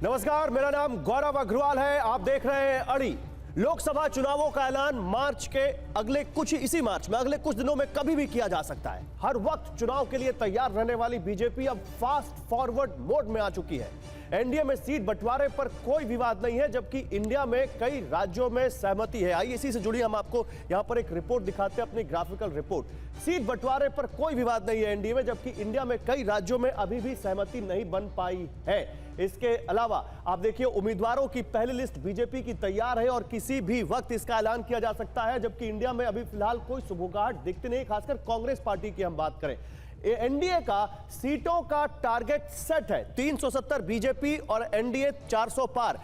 नमस्कार, मेरा नाम गौरव अग्रवाल है। आप देख रहे हैं अड़ी। लोकसभा चुनावों का ऐलान मार्च के इसी मार्च में अगले कुछ दिनों में कभी भी किया जा सकता है। हर वक्त चुनाव के लिए तैयार रहने वाली बीजेपी अब फास्ट फॉरवर्ड मोड में आ चुकी है। एनडीए में सीट बंटवारे पर कोई विवाद नहीं है, जबकि इंडिया में कई राज्यों में सहमति है। आइए इसी से जुड़ी हम आपको यहां पर एक रिपोर्ट दिखाते हैं, अपनी ग्राफिकल रिपोर्ट। सीट बंटवारे पर कोई विवाद नहीं है एनडीए में, जबकि इंडिया में कई राज्यों में अभी भी सहमति नहीं बन पाई है। इसके अलावा आप देखिए, उम्मीदवारों की पहली लिस्ट बीजेपी की तैयार है और किसी भी वक्त इसका ऐलान किया जा सकता है, जबकि इंडिया में अभी फिलहाल कोई सुबुगाहट दिखती नहीं। खासकर कांग्रेस पार्टी की हम बात करें, एनडीए का सीटों का टारगेट सेट है 370 बीजेपी और एनडीए 400 पार।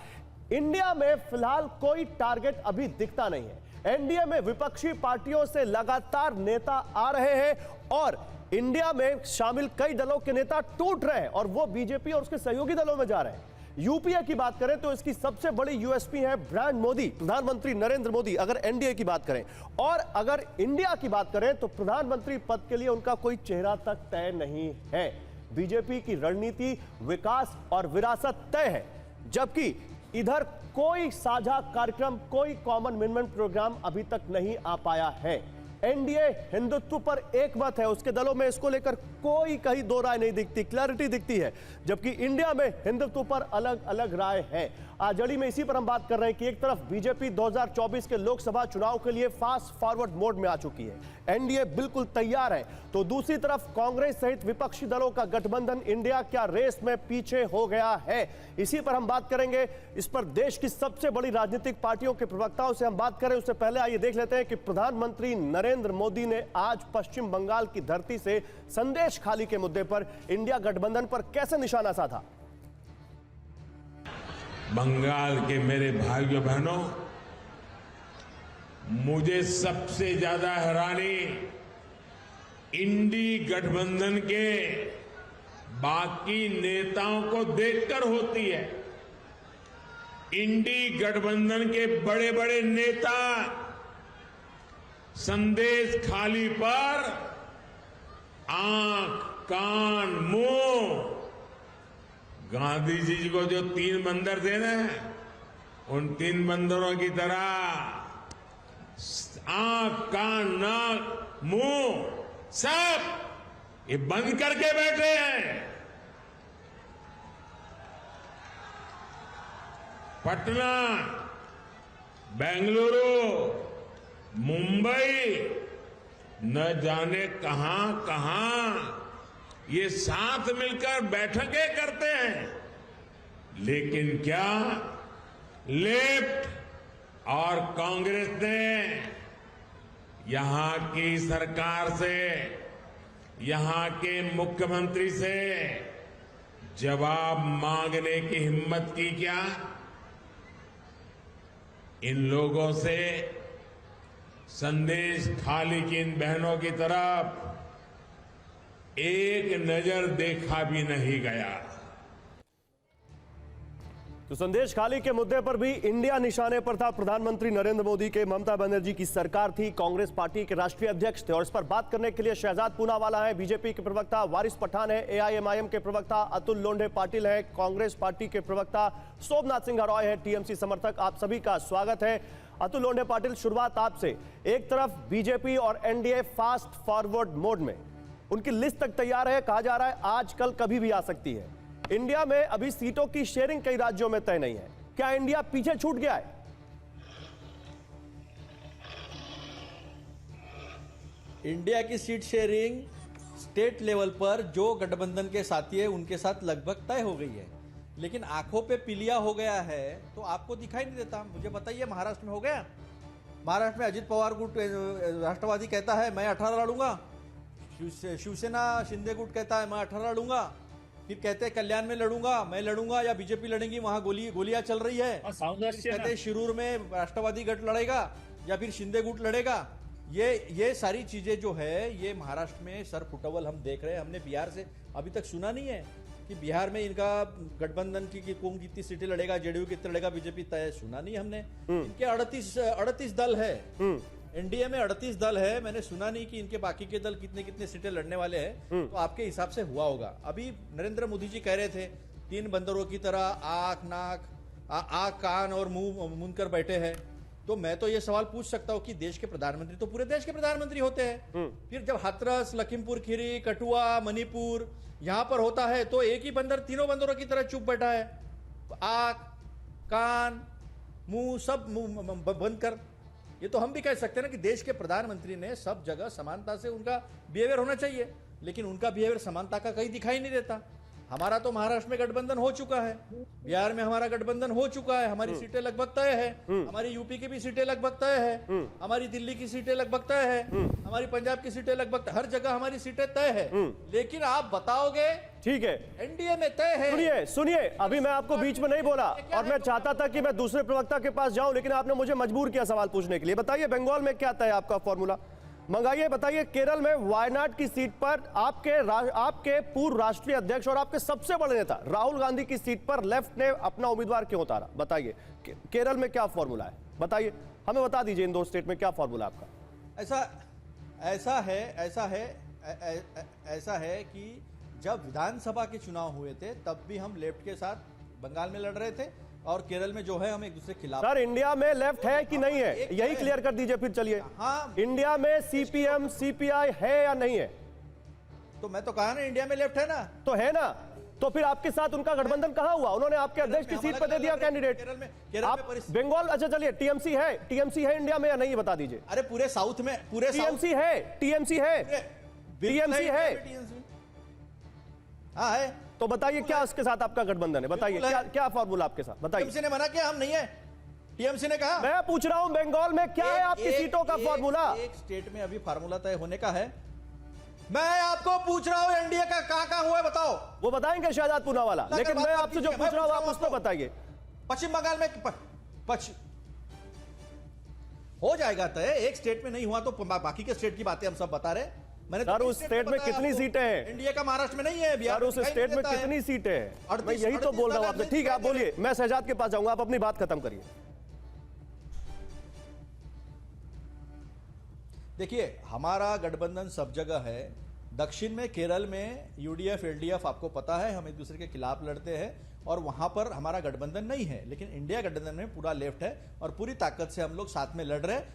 इंडिया में फिलहाल कोई टारगेट अभी दिखता नहीं है। एनडीए में विपक्षी पार्टियों से लगातार नेता आ रहे हैं और इंडिया में शामिल कई दलों के नेता टूट रहे हैं और वो बीजेपी और उसके सहयोगी दलों में जा रहे हैं। यूपीए की बात करें तो इसकी सबसे बड़ी यूएसपी है ब्रांड मोदी, प्रधानमंत्री नरेंद्र मोदी, अगर एनडीए की बात करें। और अगर इंडिया की बात करें तो प्रधानमंत्री पद के लिए उनका कोई चेहरा तक तय नहीं है। बीजेपी की रणनीति विकास और विरासत तय है, जबकि इधर कोई साझा कार्यक्रम, कोई कॉमन मिनिमम प्रोग्राम अभी तक नहीं आ पाया है। एनडीए हिंदुत्व पर एक मत है, उसके दलों में इसको लेकर कोई कहीं दो राय नहीं दिखती, क्लैरिटी दिखती है, जबकि इंडिया में हिंदुत्व पर अलग अलग राय है। आज अड़ी में इसी पर हम बात कर रहे हैं कि एक तरफ बीजेपी 2024 के लोकसभा चुनाव के लिए फास्ट फॉरवर्ड मोड में आ चुकी है, एनडीए बिल्कुल तैयार है, तो दूसरी तरफ कांग्रेस सहित विपक्षी दलों का गठबंधन इंडिया क्या रेस में पीछे हो गया है। इसी पर हम बात करेंगे। इस पर देश की सबसे बड़ी राजनीतिक पार्टियों के प्रवक्ताओं से हम बात करें, उससे पहले आइए देख लेते हैं कि प्रधानमंत्री नरेंद्र मोदी ने आज पश्चिम बंगाल की धरती से संदेश खाली के मुद्दे पर इंडिया गठबंधन पर कैसे निशाना साधा। बंगाल के मेरे भाइयों बहनों, मुझे सबसे ज्यादा हैरानी इंडी गठबंधन के बाकी नेताओं को देखकर होती है। इंडी गठबंधन के बड़े बड़े नेता संदेश खाली पर आंख, कान, मुंह, गांधी जी को जो 3 बंदर थे ना, उन 3 बंदरों की तरह आंख, कान, नाक, मुंह सब ये बंद करके बैठे हैं। पटना, बेंगलुरु, मुंबई, न जाने कहां कहां ये साथ मिलकर बैठकें करते हैं, लेकिन क्या लेफ्ट और कांग्रेस ने यहां की सरकार से, यहां के मुख्यमंत्री से जवाब मांगने की हिम्मत की क्या? इन लोगों से संदेश खाली की इन बहनों की तरफ एक नजर देखा भी नहीं गया। तो संदेश खाली के मुद्दे पर भी इंडिया निशाने पर था। प्रधानमंत्री नरेंद्र मोदी के ममता बनर्जी की सरकार थी, कांग्रेस पार्टी के राष्ट्रीय अध्यक्ष थे और इस पर बात करने के लिए शहजाद पूनावाला है, बीजेपी के प्रवक्ता वारिस पठान है, एआईएमआईएम के प्रवक्ता अतुल लोंढे पाटिल है, कांग्रेस पार्टी के प्रवक्ता शोभनाथ सिंह रॉय है, टीएमसी समर्थक। आप सभी का स्वागत है। अतुल लोंढे पाटिल, शुरुआत आपसे। एक तरफ बीजेपी और एनडीए फास्ट फॉरवर्ड मोड में, उनकी लिस्ट तक तैयार है, कहा जा रहा है आज कल कभी भी आ सकती है। इंडिया में अभी सीटों की शेयरिंग कई राज्यों में तय नहीं है, क्या इंडिया पीछे छूट गया है? इंडिया की सीट शेयरिंग स्टेट लेवल पर जो गठबंधन के साथी है उनके साथ लगभग तय हो गई है, लेकिन आंखों पे पीलिया हो गया है तो आपको दिखाई नहीं देता। मुझे बताइए, महाराष्ट्र में हो गया? महाराष्ट्र में अजित पवार गुट राष्ट्रवादी कहता है मैं 18 लड़ूंगा, शिवसेना शिंदे गुट कहता है मैं 18 लड़ूंगा, फिर कहते हैं कल्याण में लड़ूंगा, मैं लड़ूंगा या बीजेपी लड़ेंगी, वहां गोलियां चल रही है। कहते हैं शिरूर में राष्ट्रवादी गठ लड़ेगा या फिर शिंदे गुट लड़ेगा। ये सारी चीजें जो है ये महाराष्ट्र में सर फुटबॉल हम देख रहे हैं। हमने बिहार से अभी तक सुना नहीं है कि बिहार में इनका गठबंधन की कौन कितनी सीटें लड़ेगा, जेडीयू कितने लड़ेगा, बीजेपी तय सुना नहीं हमने। इनके 38 दल है, एनडीए में 38 दल है, मैंने सुना नहीं कि इनके बाकी के दल कितने कितने सीटें लड़ने वाले हैं। तो आपके हिसाब से हुआ होगा। अभी नरेंद्र मोदी जी कह रहे थे तीन बंदरों की तरह आंख कान और मुंह मूंद कर बैठे हैं। तो मैं तो ये सवाल पूछ सकता हूं कि देश के प्रधानमंत्री तो पूरे देश के प्रधानमंत्री होते हैं, फिर जब हाथरस, लखीमपुर खीरी, कठुआ, मणिपुर यहां पर होता है तो एक ही बंदर तीनों बंदरों की तरह चुप बैठा है, आंख कान मुंह सब बंद कर। ये तो हम भी कह सकते हैं ना कि देश के प्रधानमंत्री ने सब जगह समानता से उनका बिहेवियर होना चाहिए, लेकिन उनका बिहेवियर समानता का कहीं दिखाई नहीं देता। हमारा तो महाराष्ट्र में गठबंधन हो चुका है, बिहार में हमारा गठबंधन हो चुका है, हमारी सीटें लगभग तय है, हमारी यूपी की भी सीटें लगभग तय है, हमारी दिल्ली की सीटें लगभग तय है, हमारी पंजाब की सीटें लगभग, हर जगह हमारी सीटें तय है। लेकिन आप बताओगे ठीक है, एनडीए में तय है। सुनिए सुनिए, अभी मैं आपको बीच में नहीं बोला और मैं चाहता था कि मैं दूसरे प्रवक्ता के पास जाऊं, लेकिन आपने मुझे मजबूर किया सवाल पूछने के लिए। बताइए बंगाल में क्या तय है आपका फॉर्मूला, मंगाइए। बताइए केरल में वायनाड की सीट पर आपके पूर्व राष्ट्रीय अध्यक्ष और आपके सबसे बड़े नेता राहुल गांधी की सीट पर लेफ्ट ने अपना उम्मीदवार क्यों उतारा? बताइए केरल में क्या फॉर्मूला है, बताइए हमें, बता दीजिए इन दो स्टेट में क्या फॉर्मूला आपका। ऐसा है कि जब विधानसभा के चुनाव हुए थे तब भी हम लेफ्ट के साथ बंगाल में लड़ रहे थे और केरल में जो है हम एक दूसरे के खिलाफ। सर इंडिया में लेफ्ट है कि नहीं है, यही क्लियर कर दीजिए फिर। चलिए हाँ, इंडिया में सीपीएम सीपीआई है या नहीं है? तो मैं तो कहा ना इंडिया में लेफ्ट है ना, तो है ना, तो फिर आपके साथ उनका गठबंधन कहां हुआ? उन्होंने आपके अध्यक्ष की सीट पर दे दिया कैंडिडेट। आप बंगाल, अच्छा चलिए टीएमसी है इंडिया में या नहीं, बता दीजिए। अरे पूरे साउथ में पूरे टीएमसी है। हाँ है। तो बताइए क्या उसके साथ आपका गठबंधन है, बताइए क्या फॉर्मूला आपके साथ, बताइए। टीएमसी ने मना किया, हम नहीं है, टीएमसी ने कहा। मैं पूछ रहा हूं बंगाल में क्या है आपकी सीटों का फॉर्मूला? एक स्टेट में अभी फार्मूला तय होने का है। मैं आपको पूछ रहा हूं एनडीए का कहां हुआ है बताओ। वो बताएंगे शहजाद पूनावाला, लेकिन मैं आपसे जो पूछ रहा हूं आप उसको बताइए। पश्चिम बंगाल में हो जाएगा तय, एक स्टेट में नहीं हुआ तो बाकी के स्टेट की बातें हम सब बता रहे हैं। सर उस स्टेट में कितनी सीटें हैं? इंडिया का महाराष्ट्र में नहीं है, सर उस स्टेट में कितनी सीटें हैं? मैं यही तो बोल रहा हूं आपसे। ठीक है आप बोलिए, मैं शहजाद के पास जाऊंगा, आप अपनी बात खत्म करिए। देखिए हमारा गठबंधन सब जगह है। दक्षिण में केरल में यूडीएफ एलडीएफ आपको पता है, हम एक दूसरे के खिलाफ लड़ते हैं और वहां पर हमारा गठबंधन नहीं है, लेकिन इंडिया गठबंधन में पूरा लेफ्ट है और पूरी ताकत से हम लोग साथ में लड़ रहे हैं।